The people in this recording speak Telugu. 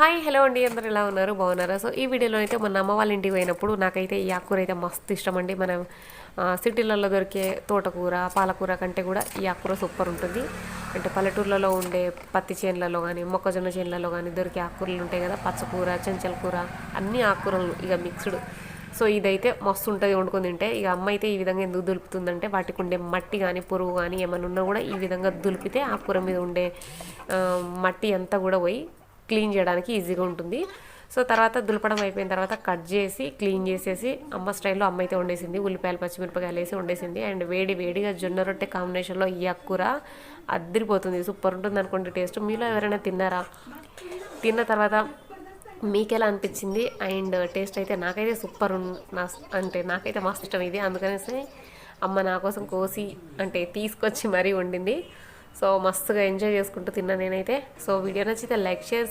హాయ్ హలో అండి, అందరు ఎలా ఉన్నారు? బాగున్నారా? సో ఈ వీడియోలో అయితే మన అమ్మ వాళ్ళ ఇంటికి పోయినప్పుడు నాకైతే ఈ ఆకుకూర అయితే మస్తు ఇష్టం అండి. మనం సిటీలలో దొరికే తోటకూర పాలకూర కంటే కూడా ఈ ఆకుకూర సూపర్ ఉంటుంది. అంటే పల్లెటూర్లలో ఉండే పత్తి చేనులలో కానీ మొక్కజొన్న చేనులలో కానీ దొరికే ఆకుకూరలు ఉంటాయి కదా, పచ్చకూర చెంచల కూర అన్ని ఆకుకూరలు ఇక మిక్స్డ్. సో ఇదైతే మస్తు ఉంటుంది వండుకొని తింటే. ఇక అమ్మ అయితే ఈ విధంగా ఎందుకు దులుపుతుందంటే వాటికి ఉండే మట్టి కానీ పురుగు కానీ ఏమైనా ఉన్నా కూడా ఈ విధంగా దులిపితే ఆకుకూర మీద ఉండే మట్టి అంతా కూడా పోయి క్లీన్ చేయడానికి ఈజీగా ఉంటుంది. సో తర్వాత దులపడం అయిపోయిన తర్వాత కట్ చేసి క్లీన్ చేసేసి అమ్మ స్టైల్లో అమ్మ అయితే వండేసింది. ఉల్లిపాయలు పచ్చిమిరపకాయలు వేసి వండేసింది. అండ్ వేడి వేడిగా జొన్న రొట్టె కాంబినేషన్లో ఈ ఆకుకూర అద్దరిపోతుంది, సూపర్ ఉంటుంది అనుకోండి టేస్ట్. మీలో ఎవరైనా తిన్నారా? తిన్న తర్వాత మీకు ఎలా అనిపించింది? అండ్ టేస్ట్ అయితే నాకైతే సూపర్ అంటే నాకైతే మస్తు ఇష్టం ఇది. అందుకనేసి అమ్మ నా కోసం కోసి అంటే తీసుకొచ్చి మరీ వండింది. సో మస్తుగా ఎంజాయ్ చేసుకుంటూ తిన్నా నేనైతే. సో వీడియో నచ్చితే లైక్ షేర్